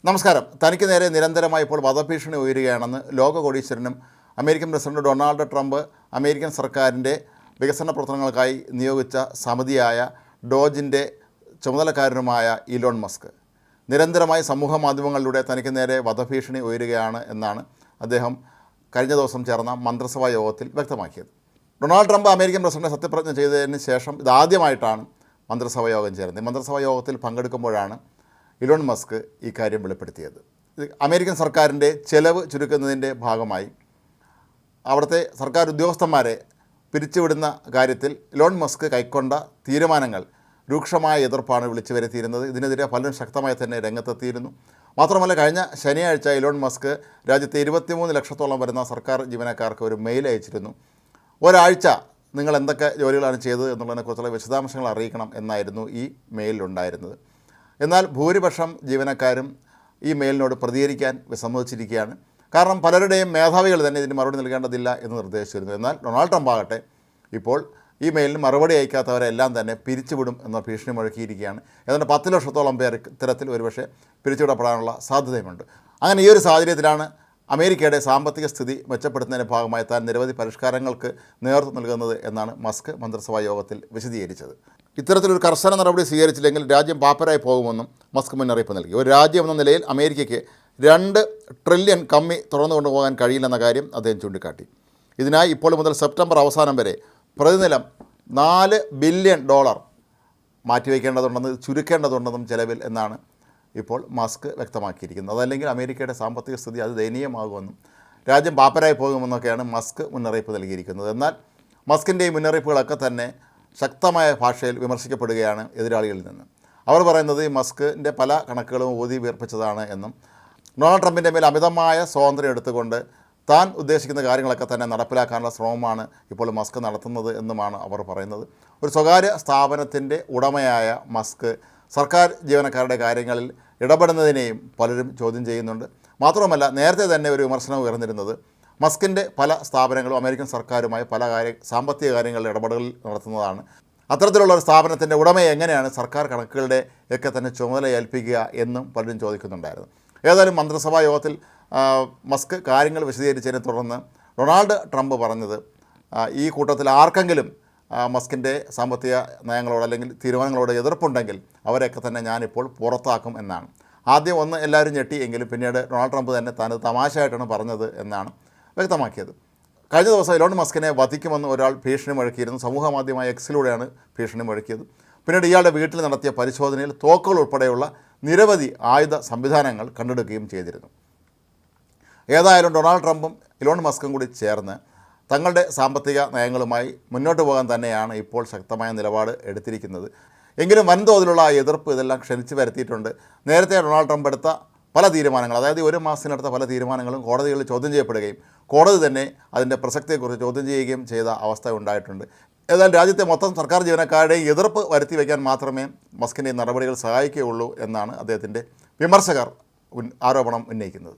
നമസ്കാരം. തനിക്ക് നേരെ നിരന്തരമായി ഇപ്പോൾ വധഭീഷണി ഉയരുകയാണെന്ന് ലോക കോടീശ്വരനും American president Donald Trump American സർക്കാരിൻ്റെ വികസന പ്രവർത്തനങ്ങൾക്കായി നിയോഗിച്ച സമിതിയായ ഡോജിൻ്റെ ചുമതലക്കാരനുമായ ഇലോൺ മസ്ക് നിരന്തരമായി സമൂഹ മാധ്യമങ്ങളിലൂടെ തനിക്ക് നേരെ വധഭീഷണി ഉയരുകയാണ് എന്നാണ് അദ്ദേഹം കഴിഞ്ഞ ദിവസം ചേർന്ന മന്ത്രിസഭാ യോഗത്തിൽ വ്യക്തമാക്കിയത്. ഡൊണാൾഡ് ട്രംപ് അമേരിക്കൻ പ്രസിഡന്റ് സത്യപ്രതിജ്ഞ ചെയ്തതിന് ശേഷം ഇതാദ്യമായിട്ടാണ് മന്ത്രിസഭാ യോഗം ചേരുന്നത്. മന്ത്രിസഭാ യോഗത്തിൽ പങ്കെടുക്കുമ്പോഴാണ് ഇലോൺ മസ്ക് ഇക്കാര്യം വെളിപ്പെടുത്തിയത്. അമേരിക്കൻ സർക്കാരിൻ്റെ ചെലവ് ചുരുക്കുന്നതിൻ്റെ ഭാഗമായി അവിടുത്തെ സർക്കാർ ഉദ്യോഗസ്ഥന്മാരെ പിരിച്ചുവിടുന്ന കാര്യത്തിൽ ഇലോൺ മസ്ക് കൈക്കൊണ്ട തീരുമാനങ്ങൾ രൂക്ഷമായ എതിർപ്പാണ് വിളിച്ചു വരുത്തിയിരുന്നത്. ഇതിനെതിരെ പലരും ശക്തമായി തന്നെ രംഗത്തെത്തിയിരുന്നു. മാത്രമല്ല, കഴിഞ്ഞ ശനിയാഴ്ച ഇലോൺ മസ്ക് രാജ്യത്തെ 23 ലക്ഷത്തോളം വരുന്ന സർക്കാർ ജീവനക്കാർക്ക് ഒരു മെയിൽ അയച്ചിരുന്നു. ഒരാഴ്ച നിങ്ങൾ എന്തൊക്കെ ജോലികളാണ് ചെയ്തത് എന്നുള്ളതിനെക്കുറിച്ചുള്ള വിശദാംശങ്ങൾ അറിയിക്കണം എന്നായിരുന്നു ഈ മെയിലുണ്ടായിരുന്നത്. എന്നാൽ ഭൂരിപക്ഷം ജീവനക്കാരും ഈ മെയിലിനോട് പ്രതികരിക്കാൻ വിസമ്മതിച്ചിരിക്കുകയാണ്. കാരണം പലരുടെയും മേധാവികൾ തന്നെ ഇതിന് മറുപടി നൽകേണ്ടതില്ല എന്ന് നിർദ്ദേശിച്ചിരുന്നു. എന്നാൽ ഡൊണാൾഡ് ട്രംപ് ആകട്ടെ ഇപ്പോൾ ഈ മെയിലിന് മറുപടി അയക്കാത്തവരെല്ലാം തന്നെ പിരിച്ചുവിടും എന്ന ഭീഷണി മുഴക്കിയിരിക്കുകയാണ്. ഏതാണ്ട് 10 ലക്ഷത്തോളം പേർ ഇത്തരത്തിൽ ഒരുപക്ഷെ പിരിച്ചുവിടപ്പെടാനുള്ള സാധ്യതയുമുണ്ട്. അങ്ങനെ ഈ ഒരു സാഹചര്യത്തിലാണ് അമേരിക്കയുടെ സാമ്പത്തിക സ്ഥിതി മെച്ചപ്പെടുത്തുന്നതിൻ്റെ ഭാഗമായി താൻ നിരവധി പരിഷ്കാരങ്ങൾക്ക് നേതൃത്വം നൽകുന്നത് എന്നാണ് മസ്ക് മന്ത്രിസഭാ യോഗത്തിൽ വിശദീകരിച്ചത്. ഇത്തരത്തിലൊരു കർശന നടപടി സ്വീകരിച്ചില്ലെങ്കിൽ രാജ്യം പാപ്പരായി പോകുമെന്നും മസ്ക് മുന്നറിയിപ്പ് നൽകി. ഒരു രാജ്യം എന്ന നിലയിൽ അമേരിക്കയ്ക്ക് 2 ട്രില്യൺ കമ്മി തുറന്നു കൊണ്ടുപോകാൻ കഴിയില്ലെന്ന കാര്യം അദ്ദേഹം ചൂണ്ടിക്കാട്ടി. ഇതിനായി ഇപ്പോൾ മുതൽ സെപ്റ്റംബർ അവസാനം വരെ പ്രതിദിനം $4 ബില്യൺ മാറ്റിവെക്കേണ്ടതുണ്ടെന്ന് ചുരുക്കേണ്ടതുണ്ടെന്നും ചെലവിൽ എന്നാണ് ഇപ്പോൾ മസ്ക് വ്യക്തമാക്കിയിരിക്കുന്നത്. അതല്ലെങ്കിൽ അമേരിക്കയുടെ സാമ്പത്തിക സ്ഥിതി അത് ദയനീയമാകുമെന്നും രാജ്യം പാപ്പരായി പോകുമെന്നൊക്കെയാണ് മസ്ക് മുന്നറിയിപ്പ് നൽകിയിരിക്കുന്നത്. എന്നാൽ മസ്കിൻ്റെ ഈ മുന്നറിയിപ്പുകളൊക്കെ തന്നെ ശക്തമായ ഭാഷയിൽ വിമർശിക്കപ്പെടുകയാണ് എതിരാളികളിൽ നിന്ന്. അവർ പറയുന്നത് ഈ മസ്കിൻ്റെ പല കണക്കുകളും ഊതി വീർപ്പിച്ചതാണ് എന്നും ഡൊണാൾഡ് ട്രംപിൻ്റെ മേൽ അമിതമായ സ്വാതന്ത്ര്യം എടുത്തുകൊണ്ട് താൻ ഉദ്ദേശിക്കുന്ന കാര്യങ്ങളൊക്കെ തന്നെ നടപ്പിലാക്കാനുള്ള ശ്രമമാണ് ഇപ്പോൾ മസ്ക് നടത്തുന്നത് എന്നുമാണ് അവർ പറയുന്നത്. ഒരു സ്വകാര്യ സ്ഥാപനത്തിൻ്റെ ഉടമയായ മസ്ക് സർക്കാർ ജീവനക്കാരുടെ കാര്യങ്ങളിൽ ഇടപെടുന്നതിനെയും പലരും ചോദ്യം ചെയ്യുന്നുണ്ട്. മാത്രമല്ല, നേരത്തെ തന്നെ ഒരു വിമർശനം ഉയർന്നിരുന്നത് മസ്കിൻ്റെ പല സ്ഥാപനങ്ങളും അമേരിക്കൻ സർക്കാരുമായി പല സാമ്പത്തിക കാര്യങ്ങളിൽ ഇടപെടലുകൾ നടത്തുന്നതാണ്. അത്തരത്തിലുള്ള ഒരു സ്ഥാപനത്തിൻ്റെ ഉടമയെ എങ്ങനെയാണ് സർക്കാർ കണക്കുകളുടെ ഒക്കെ തന്നെ ചുമതല ഏൽപ്പിക്കുക എന്നും പലരും ചോദിക്കുന്നുണ്ടായിരുന്നു. ഏതായാലും മന്ത്രിസഭാ യോഗത്തിൽ മസ്ക് കാര്യങ്ങൾ വിശദീകരിച്ചതിനെ തുടർന്ന് ഡൊണാൾഡ് ട്രംപ് പറഞ്ഞത് ഈ കൂട്ടത്തിൽ ആർക്കെങ്കിലും മസ്കിൻ്റെ സാമ്പത്തിക നയങ്ങളോട് അല്ലെങ്കിൽ തീരുമാനങ്ങളോട് എതിർപ്പുണ്ടെങ്കിൽ അവരെയൊക്കെ തന്നെ ഞാനിപ്പോൾ പുറത്താക്കും എന്നാണ്. ആദ്യം ഒന്ന് എല്ലാവരും ഞെട്ടി എങ്കിലും പിന്നീട് ഡൊണാൾഡ് ട്രംപ് തന്നെ താനത് തമാശയായിട്ടാണ് പറഞ്ഞത് എന്നാണ് വ്യക്തമാക്കിയത്. കഴിഞ്ഞ ദിവസം ഇലോൺ മസ്കിനെ വധിക്കുമെന്ന് ഒരാൾ ഭീഷണി മുഴക്കിയിരുന്നു. സമൂഹ മാധ്യമമായ എക്സിലൂടെയാണ് ഭീഷണി മുഴക്കിയത്. പിന്നീട് ഇയാളുടെ വീട്ടിൽ നടത്തിയ പരിശോധനയിൽ തോക്കുകൾ ഉൾപ്പെടെയുള്ള നിരവധി ആയുധ സംവിധാനങ്ങൾ കണ്ടെടുക്കുകയും ചെയ്തിരുന്നു. ഏതായാലും ഡൊണാൾഡ് ട്രംപും ഇലോൺ മസ്കും കൂടി ചേർന്ന് തങ്ങളുടെ സാമ്പത്തിക നയങ്ങളുമായി മുന്നോട്ട് പോകാൻ തന്നെയാണ് ഇപ്പോൾ ശക്തമായ നിലപാട് എടുത്തിരിക്കുന്നത്. എങ്കിലും വൻതോതിലുള്ള എതിർപ്പ് ഇതെല്ലാം ക്ഷണിച്ചു വരുത്തിയിട്ടുണ്ട്. നേരത്തെ ഡൊണാൾഡ് ട്രംപ് എടുത്ത പല തീരുമാനങ്ങൾ, അതായത് 1 മാസത്തിനടുത്ത പല തീരുമാനങ്ങളും കോടതികളിൽ ചോദ്യം ചെയ്യപ്പെടുകയും കോടതി തന്നെ അതിൻ്റെ പ്രസക്തിയെക്കുറിച്ച് ചോദ്യം ചെയ്യുകയും ചെയ്ത അവസ്ഥ ഉണ്ടായിട്ടുണ്ട്. ഏതായാലും രാജ്യത്തെ മൊത്തം സർക്കാർ ജീവനക്കാരുടെയും എതിർപ്പ് വരുത്തി വയ്ക്കാൻ മാത്രമേ മസ്കിൻ്റെ നടപടികൾ സഹായിക്കുകയുള്ളൂ എന്നാണ് അദ്ദേഹത്തിൻ്റെ വിമർശകർ ആരോപണം ഉന്നയിക്കുന്നത്.